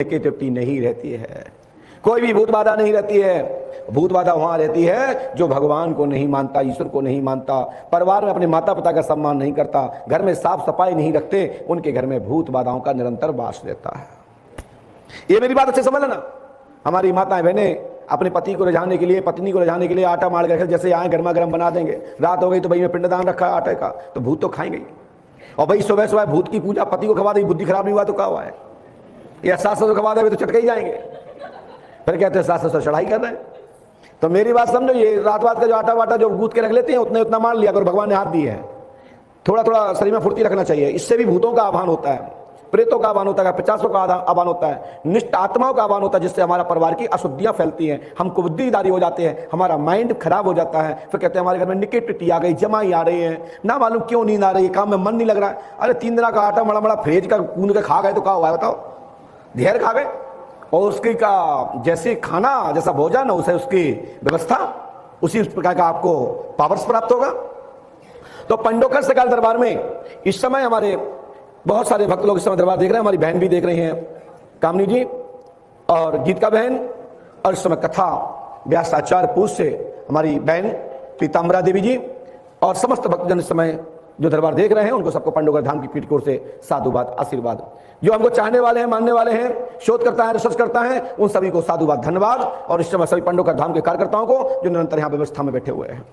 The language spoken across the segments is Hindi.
नेगेटिविटी नहीं रहती है, कोई भी भूत बाधा नहीं रहती है। भूत बाधा वहां रहती है जो भगवान को नहीं मानता, ईश्वर को नहीं मानता, परिवार में अपने माता पिता का सम्मान नहीं करता, घर में साफ सफाई नहीं रखते, उनके घर में भूत बाधाओं का निरंतर वास रहता है। ये मेरी बात अच्छे समझ लेना। हमारी माताएं बहनें अपने पति को रिझाने के लिए, पत्नी को रिझाने के लिए आटा मार के रखे, जैसे आए गर्मा गर्म बना देंगे। रात हो गई तो भाई में पिंडदान रखा है आटे का, तो भूत तो खाएंगे। और भाई सुबह सुबह भूत की पूजा पति को खवा दी, बुद्धि खराब नहीं हुआ तो क्या हुआ है? या सास ससुर खवा दे तो चटके ही जाएंगे, फिर कहते हैं सास ससुर चढ़ाई कर रहे हैं। तो मेरी बात समझो, ये रात का जो आटा वाटा जो गूंथ के रख लेते हैं उतना मान लिया अगर भगवान ने हाथ दी है। थोड़ा थोड़ा शरीर में फुर्ती रखना चाहिए, इससे भी भूतों का आह्वान होता है, प्रेतों का आह्वान होता है, 50 का आह्वान होता है, निष्ठ आत्माओं का आह्वान होता है, जिससे हमारा परिवार की अशुद्धियां फैलती हैं, हम कुबुद्धिदारी हो जाते हैं, हमारा माइंड खराब हो जाता है। फिर कहते हैं हमारे घर में निगेटिविटी आ गई, जमाई आ रही है, ना मालूम क्यों नींद आ रही है, काम में मन नहीं लग रहा है। अरे 3 दिन का आटा मड़ा फ्रिज का कूद के खा गए तो क्या हुआ है बताओ? ढेर खा गए। और उसकी का जैसे खाना, जैसा भोजन, उसे उसकी व्यवस्था, उसी प्रकार का आपको पावर्स प्राप्त होगा। तो पंडोकर सकाल दरबार में इस समय हमारे बहुत सारे भक्त लोग इस समय दरबार देख रहे हैं। हमारी बहन भी देख रही हैं, कामनी जी और गीतका बहन, और इस समय कथा व्यासाचार्य पूज से हमारी बहन पीताम्बरा देवी जी और समस्त भक्तजन इस समय जो दरबार देख रहे हैं, उनको सबको पंडोकर धाम की पीठ की ओर से साधुवाद, आशीर्वाद। जो हमको चाहने वाले हैं, मानने वाले हैं, शोध करता है, रिसर्च करता है, उन सभी को साधुवाद, धन्यवाद। और इस समय सभी पंडोकर धाम के कार्यकर्ताओं को जो निरंतर यहाँ व्यवस्था में बैठे हुए हैं।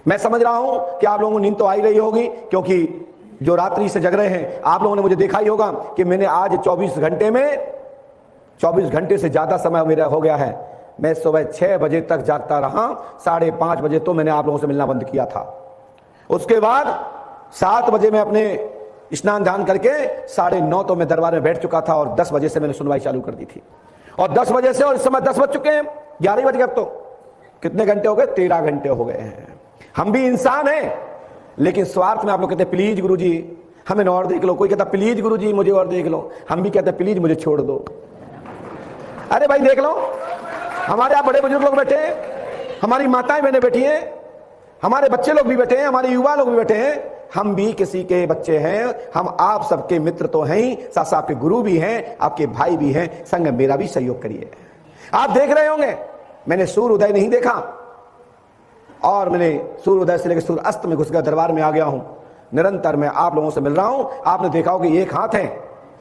मैं समझ रहा हूं कि आप लोगों को नींद तो आई रही होगी, क्योंकि जो रात्रि से जग रहे हैं आप लोगों ने मुझे देखा ही होगा कि मैंने आज 24 घंटे में 24 घंटे से ज्यादा समय मेरा हो गया है। मैं सुबह 6 बजे तक जागता रहा, 5:30 बजे तो मैंने आप लोगों से मिलना बंद किया था। उसके बाद 7 बजे मैं अपने स्नान ध्यान करके 9:30 तो मैं दरबार में बैठ चुका था, और 10 बजे से मैंने सुनवाई चालू कर दी थी। और 10 बजे से, और इस समय 10 बज चुके हैं, 11 बज गए। अब तो कितने घंटे हो गए? 13 घंटे हो गए हैं। हम भी इंसान हैं, लेकिन स्वार्थ में आप लोग कहते हैं प्लीज गुरुजी हमें और देख लो, कोई कहता प्लीज गुरुजी मुझे और देख लो, हम भी कहते हैं प्लीज मुझे छोड़ दो। अरे भाई देख लो, हमारे यहाँ बड़े बुजुर्ग लोग बैठे हैं, हमारी माताएं बहनें बैठी हैं, हमारे बच्चे लोग भी बैठे हैं, हमारे युवा लोग भी बैठे हैं। हम भी किसी के बच्चे हैं, हम आप सबके मित्र तो हैं ही, साथ साथ आपके गुरु भी हैं, आपके भाई भी हैं, संग मेरा भी सहयोग करिए। आप देख रहे होंगे मैंने सूर्य उदय नहीं देखा, और मैंने सूर्य उदय से लेकर सूर्य अस्त में घुस गया दरबार में आ गया हूं। निरंतर मैं आप लोगों से मिल रहा हूं। आपने देखा होगा एक हाथ है,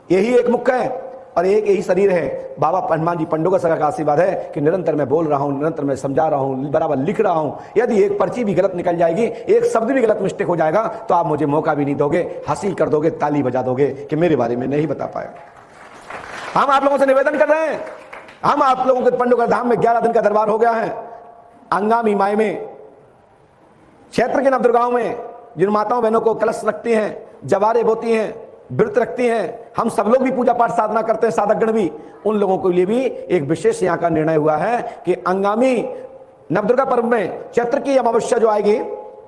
यही एक मुख है, और एक यही शरीर है। बाबा हनुमान जी पंडोकर सका का आशीर्वाद है कि निरंतर मैं बोल रहा हूं, निरंतर मैं समझा रहा हूं, बराबर लिख रहा हूं। यदि एक पर्ची भी गलत निकल जाएगी, एक शब्द भी गलत मिस्टेक हो जाएगा, तो आप मुझे मौका भी नहीं दोगे, हासिल कर दोगे, ताली बजा दोगे कि मेरे बारे में नहीं बता पाया। हम आप लोगों से निवेदन कर रहे हैं, हम आप लोगों के पंडोकर धाम में 11 दिन का दरबार हो गया है। अंगामी माई में, क्षेत्र के नवदुर्गाओं में जिन माताओं बहनों को कलश रखती हैं, जवारे बोती हैं, व्रत रखती हैं, हम सब लोग भी पूजा पाठ साधना करते हैं, साधकगण भी, उन लोगों के लिए भी एक विशेष यहाँ का निर्णय हुआ है कि अंगामी नवदुर्गा पर्व में चैत्र की अमावस्या जो आएगी,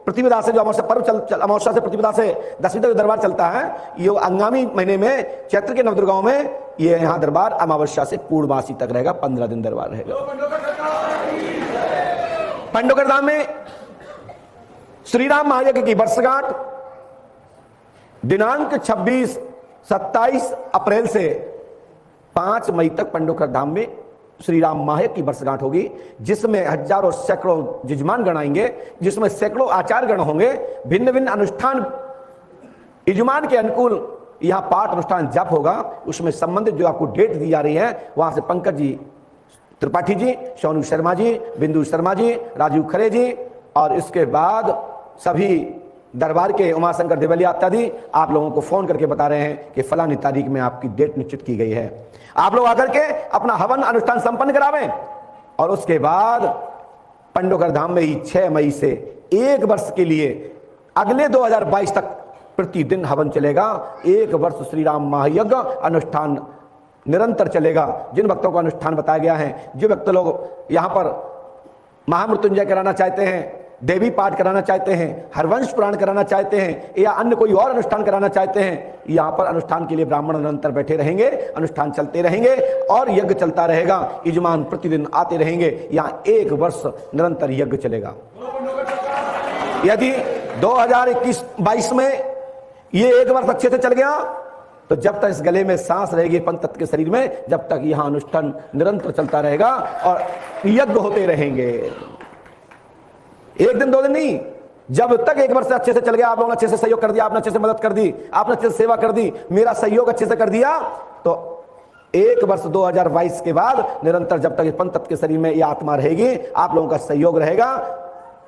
प्रतिपदा से जो अमावस्या पर्व अमावस्या से प्रतिपदा से 10वीं तक दरबार चलता है, ये अंगामी महीने में चैत्र के नवदुर्गाओं में ये यहाँ दरबार अमावस्या से पूर्णमासी तक रहेगा, 15 दिन दरबार रहेगा। पंडोकर धाम में श्री राम महायज्ञ की वर्षगांठ दिनांक 26, 27 अप्रैल से 5 मई तक पंडोकर धाम में श्री राम महायज्ञ की वर्षगांठ होगी, जिसमें हजारों सैकड़ों यजमान गण आएंगे, जिसमें सैकड़ों आचार्य गण होंगे। भिन्न भिन्न अनुष्ठान यजमान के अनुकूल यहाँ पाठ अनुष्ठान जप होगा। उसमें संबंधित जो आपको डेट दी जा रही है, वहां से पंकज जी त्रिपाठी जी, सोनू शर्मा जी, बिंदु शर्मा जी, राजीव खरे जी, और इसके बाद सभी दरबार के उमाशंकर देवलिया इत्यादि आप लोगों को फोन करके बता रहे हैं कि फलानी तारीख में आपकी डेट निश्चित की गई है। आप लोग आकर के अपना हवन अनुष्ठान संपन्न करावें, और उसके बाद पंडोकर धाम में ही 6 मई से 1 वर्ष के लिए अगले 2022 तक प्रतिदिन हवन चलेगा। 1 वर्ष श्री राम महायज्ञ अनुष्ठान निरंतर चलेगा। जिन भक्तों को अनुष्ठान बताया गया है, जो भक्त लोग यहाँ पर महामृत्युंजय कराना चाहते हैं, देवी पाठ कराना चाहते हैं, हरवंश पुराण कराना चाहते हैं, या अन्य कोई और अनुष्ठान कराना चाहते हैं, यहाँ पर अनुष्ठान के लिए ब्राह्मण निरंतर बैठे रहेंगे, अनुष्ठान चलते रहेंगे और यज्ञ चलता रहेगा। यजमान प्रतिदिन आते रहेंगे, यहाँ 1 वर्ष निरंतर यज्ञ चलेगा। यदि 2021-22 में ये 1 वर्ष अच्छे से चल गया, तो जब तक इस गले में सांस रहेगी पंच तत्व के शरीर में, जब तक यहां अनुष्ठान निरंतर चलता रहेगा और यज्ञ होते रहेंगे। एक दिन दो दिन नहीं, जब तक 1 वर्ष अच्छे से चल गया, आप लोगों ने अच्छे से सहयोग कर दिया, आपने अच्छे से मदद कर दी, आपने अच्छे से सेवा कर दी, मेरा सहयोग अच्छे से कर दिया, तो 1 वर्ष 2022 के बाद निरंतर जब तक पंच तत्व के शरीर में ये आत्मा रहेगी, आप लोगों का सहयोग रहेगा,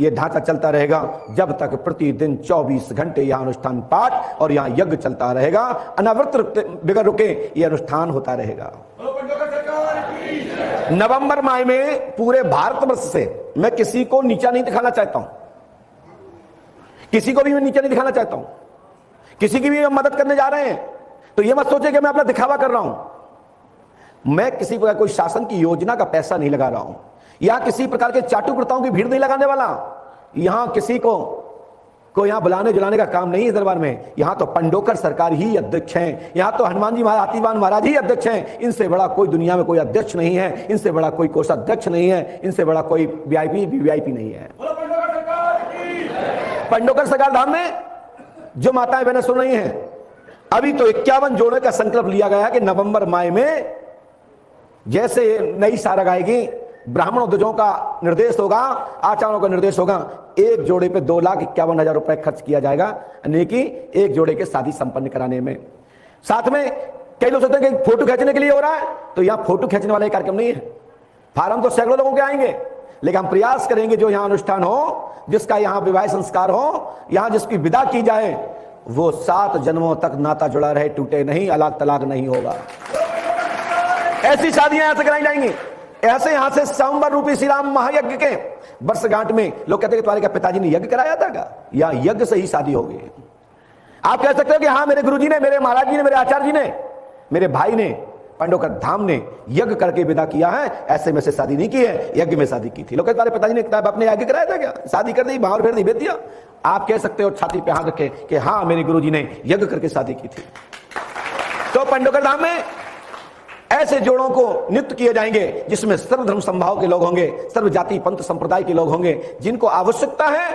ये ढांचा चलता रहेगा, जब तक प्रतिदिन 24 घंटे यहां अनुष्ठान पाठ और यहां यज्ञ चलता रहेगा, अनावृत बिगड़ रुके ये अनुष्ठान होता रहेगा। नवंबर माह में पूरे भारतवर्ष से मैं किसी को नीचा नहीं दिखाना चाहता हूं, किसी को भी मैं नीचा नहीं दिखाना चाहता हूं, किसी की भी मदद करने जा रहे हैं तो ये मत सोचे कि मैं अपना दिखावा कर रहा हूं। मैं किसी प्रकार कोई शासन की योजना का पैसा नहीं लगा रहा हूं, यहां किसी प्रकार के चाटुकर्ताओं की भीड़ नहीं लगाने वाला, यहां किसी को यहां बुलाने जुलाने का काम नहीं है दरबार में। यहां तो पंडोकर सरकार ही अध्यक्ष हैं, यहां तो हनुमान जी महाराज हाथीवान महाराज ही अध्यक्ष हैं। इनसे बड़ा कोई दुनिया में कोई अध्यक्ष नहीं है, इनसे बड़ा कोई कोषाध्यक्ष नहीं है, इनसे बड़ा कोई वीआईपी नहीं है। पंडोकर सरकार धाम में जो माताएं बहनें सुन रही हैं, अभी तो 51 जोड़े का संकल्प लिया गया है कि नवंबर माह में जैसे नई सारग आएगी, ब्राह्मण उद्योगों का निर्देश होगा, आचार्यों का निर्देश होगा, एक जोड़े पे 2,51,000 रुपए खर्च किया जाएगा, यानी कि एक जोड़े के शादी संपन्न कराने में। साथ में कई लोग सोचते हैं कि फोटो खींचने के लिए हो रहा है, तो यहां फोटो खींचने वाला कार्यक्रम नहीं है। फार्म तो सैकड़ों लोगों के आएंगे, लेकिन हम प्रयास करेंगे जो यहां अनुष्ठान हो, जिसका यहां विवाह संस्कार हो, यहां जिसकी विदा की जाए, वो 7 जन्मों तक नाता जुड़ा रहे, टूटे नहीं, अलग तलाक नहीं होगा। ऐसी शादियां यहां से कराई जाएंगी। ऐसे यहां से सोमवार रूपी श्री राम महायज्ञ के वर्षगांठ में लोग कहते हैं कि तुम्हारे क्या पिताजी ने यज्ञ कराया था क्या? या यज्ञ से ही शादी होगी। आप कह सकते हो कि हाँ, मेरे गुरुजी ने, मेरे महाराज जी ने, मेरे आचार्य जी ने, मेरे भाई ने, पंडोकर धाम ने यज्ञ करके विदा किया है, ऐसे में से शादी नहीं की है, यज्ञ में शादी की थी। लोग कहते तुम्हारे पिताजी ने किताब अपने यज्ञ कराया था क्या? शादी कर दी, बाहर फेर दी, भेज दिया। आप कह सकते हो छाती पे हाथ रखे कि हाँ, मेरे गुरुजी ने यज्ञ करके शादी की थी। तो पंडोकर धाम में ऐसे जोड़ों को नियुक्त किए जाएंगे जिसमें सर्वधर्म संभाव के लोग होंगे, सर्व जाति पंथ संप्रदाय के लोग होंगे। जिनको आवश्यकता है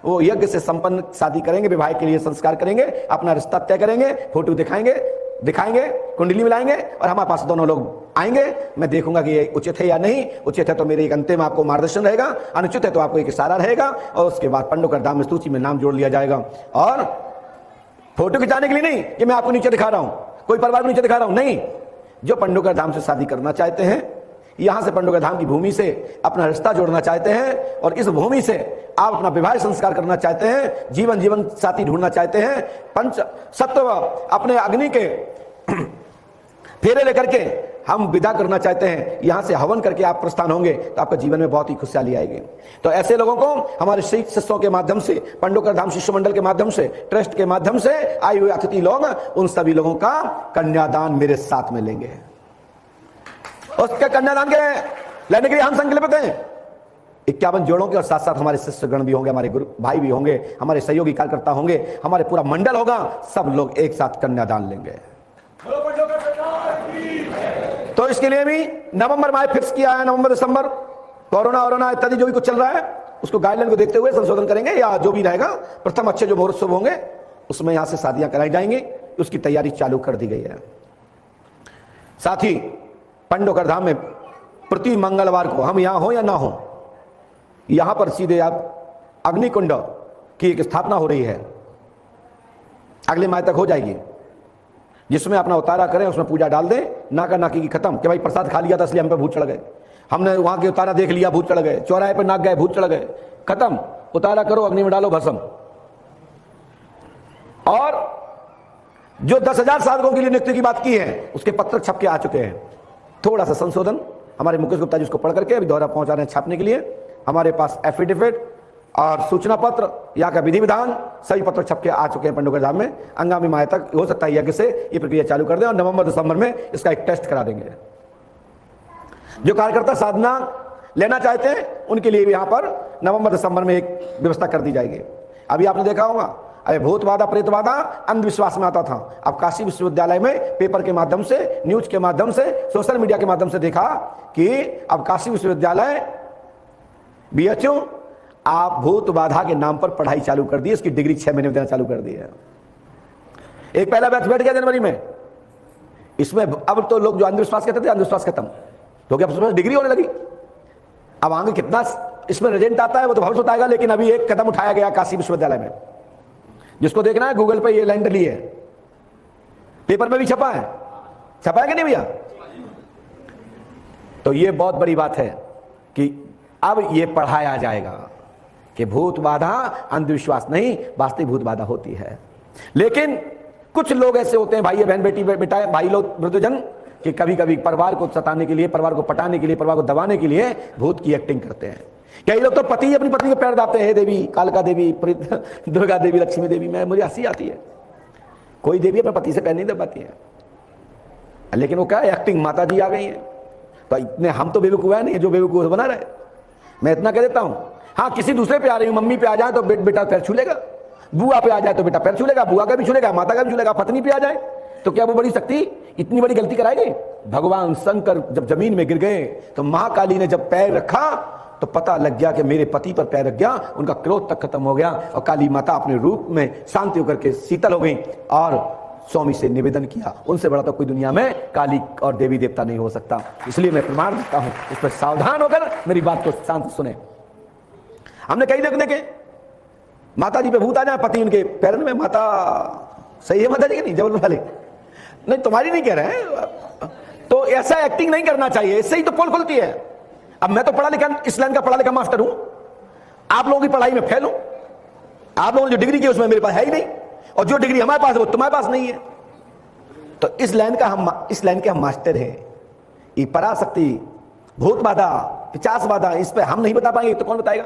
वो यज्ञ से संपन्न शादी करेंगे, विवाह के लिए संस्कार करेंगे, अपना रिश्ता तय करेंगे, फोटो दिखाएंगे, कुंडली मिलाएंगे और हमारे पास दोनों लोग आएंगे। मैं देखूंगा कि ये उचित है या नहीं। उचित है तो मेरे एक अंतिम आपको मार्गदर्शन रहेगा, अनुचित है तो आपको एक इशारा रहेगा, और उसके बाद पंडोकर धाम में सूची में नाम जोड़ लिया जाएगा। और फोटो खिंचाने के लिए नहीं कि मैं आपको नीचे दिखा रहा हूं, कोई परिवार को नीचे दिखा रहा हूं, नहीं। जो पंडोकर धाम से शादी करना चाहते हैं, यहां से पंडोकर धाम की भूमि से अपना रिश्ता जोड़ना चाहते हैं और इस भूमि से आप अपना विवाह संस्कार करना चाहते हैं, जीवन साथी ढूंढना चाहते हैं, पंच सत्व अपने अग्नि के फेरे लेकर के हम विदा करना चाहते हैं, यहां से हवन करके आप प्रस्थान होंगे तो आपका जीवन में बहुत ही खुशहाली आएगी। तो ऐसे लोगों को हमारे शिष्यों के माध्यम से, पंडोकर धाम शिष्य मंडल के माध्यम से, ट्रस्ट के माध्यम से आए हुए अतिथि लोग, उन सभी लोगों का कन्यादान मेरे साथ में लेंगे। उसके कन्यादान के लेने के लिए हम संकल्पित हैं। 51 जोड़ों के और साथ साथ हमारे शिष्यगण भी होंगे, हमारे गुरु भाई भी होंगे, हमारे सहयोगी कार्यकर्ता होंगे, हमारे पूरा मंडल होगा, सब लोग एक साथ कन्यादान लेंगे। तो इसके लिए भी नवंबर माह फिक्स किया है। नवंबर दिसंबर कोरोना इत्यादि जो भी कुछ चल रहा है उसको गाइडलाइन को देखते हुए संशोधन करेंगे, या जो भी रहेगा प्रथम अच्छे जो मुहूर्त शुभ होंगे उसमें यहां से शादियां कराई जाएंगी। उसकी तैयारी चालू कर दी गई है। साथ ही पंडोकर धाम में प्रति मंगलवार को, हम यहां हो या ना हो, यहां पर सीधे आप अग्निकुंड की एक स्थापना हो रही है, अगले माह तक हो जाएगी, जिसमें अपना उतारा करें, उसमें पूजा डाल दें, नाका नाकी की खत्म कि भाई प्रसाद खा लिया था इसलिए हम पे भूत चढ़ गए, हमने वहां के उतारा देख लिया भूत चढ़ गए, चौराहे पे नाक गए भूत चढ़ गए, खत्म। उतारा करो, अग्नि में डालो भस्म। और जो 10,000 साधकों के लिए नियुक्ति की बात की है उसके पत्र छप के आ चुके हैं। थोड़ा सा संशोधन हमारे मुकेश गुप्ता जी उसको पढ़ करके अभी दोहरा पहुंचा रहे हैं छापने के लिए। हमारे पास एफिडेविट और सूचना पत्र, यहाँ का विधि विधान सभी पत्र छप के आ चुके हैं पंडोकर धाम में। आगामी माह तक हो सकता है यज्ञ से ये प्रक्रिया चालू कर दें और नवंबर दिसंबर में इसका एक टेस्ट करा देंगे। जो कार्यकर्ता साधना लेना चाहते हैं उनके लिए भी यहाँ पर नवंबर दिसंबर में एक व्यवस्था कर दी जाएगी। अभी आपने देखा होगा, अरे भूतवादा प्रेतवादा अंधविश्वास में आता था, अब काशी विश्वविद्यालय में पेपर के माध्यम से, न्यूज के माध्यम से, सोशल मीडिया के माध्यम से देखा कि अब काशी विश्वविद्यालय बीएचयू आप भूत बाधा के नाम पर पढ़ाई चालू कर दी, इसकी डिग्री 6 महीने में देना चालू कर दी है। एक पहला बैच बैठ गया जनवरी में, इसमें अब तो लोग जो अंधविश्वास कहते थे, अंधविश्वास खत्म, क्योंकि अब डिग्री होने लगी। अब आगे कितना इसमें रिजल्ट आता है वो तो भविष्य बताएगा, लेकिन अभी एक कदम उठाया गया काशी विश्वविद्यालय में, जिसको देखना है गूगल पे ये लाइन डली है, पेपर में भी छपा है कि नहीं भैया? तो ये बहुत बड़ी बात है कि अब ये पढ़ाया जाएगा कि भूत बाधा अंधविश्वास नहीं, वास्तविक भूत बाधा होती है। लेकिन कुछ लोग ऐसे होते हैं, भाई बहन, बेटी बेटा, भाई लोग, वृद्धजन, कि कभी कभी परिवार को सताने के लिए, परिवार को पटाने के लिए, परिवार को दबाने के लिए भूत की एक्टिंग करते हैं। कई लोग तो पति अपनी पत्नी के पैर दाबते हैं, हे देवी, कालका देवी, दुर्गा देवी, लक्ष्मी देवी। मुझे हंसी आती है, कोई देवी अपने पति से पैर नहीं दबाती है, लेकिन वो क्या एक्टिंग, माता जी आ गई है। तो इतने हम तो बेवकूफ है नहीं जो बेवकूफ बना रहे। मैं इतना कह देता हूं, हाँ किसी दूसरे पे आ रही हूं, मम्मी पे आ जाए तो बेटा पैर छू लेगा, बुआ पे आ जाए तो बेटा पैर छू लेगा, बुआ का भी छू लेगा, माता का भी छू लेगा, पत्नी पे आ जाए तो क्या वो बड़ी शक्ति इतनी बड़ी गलती कराएगी? भगवान शंकर जब जमीन में गिर गए तो महाकाली ने जब पैर रखा तो पता लग गया कि मेरे पति पर पैर रख गया, उनका क्रोध तक खत्म हो गया और काली माता अपने रूप में शांति होकर के शीतल हो गई और स्वामी से निवेदन किया, उनसे बड़ा तो कोई दुनिया में काली और देवी देवता नहीं हो सकता। इसलिए मैं प्रमाण देता हूं, इस पर सावधान होकर मेरी बात को शांत सुने। हमने कई देखने के माता जी पे भूत आ जाए, पति उनके पैर में, माता सही है माता जी की नहीं, जबरदस्त वाले नहीं, तुम्हारी नहीं कह रहे हैं। तो ऐसा एक्टिंग नहीं करना चाहिए, इससे ही तो पोल खुलती है। अब मैं तो पढ़ा लिखा, इस लाइन का पढ़ा लिखा मास्टर हूं, आप लोगों की पढ़ाई में फेल हूं, आप लोगों ने जो डिग्री की उसमें मेरे पास है ही नहीं, और जो डिग्री हमारे पास है वो तुम्हारे पास नहीं है। तो इस लाइन के हम मास्टर हैं। ये पराशक्ति, भूत बाधा, पिशाच बाधा, इस पे हम नहीं बता पाएंगे तो कौन बताएगा?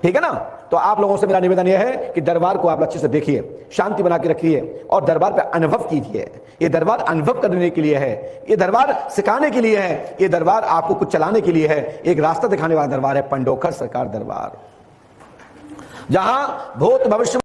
ठीक है ना? तो आप लोगों से मेरा निवेदन यह है कि दरबार को आप अच्छे से देखिए, शांति बना के रखिए और दरबार पे अनुभव कीजिए। ये दरबार अनुभव करने के लिए है, ये दरबार सिखाने के लिए है, ये दरबार आपको कुछ चलाने के लिए है। एक रास्ता दिखाने वाला दरबार है पंडोखर सरकार दरबार, जहां भूत भविष्य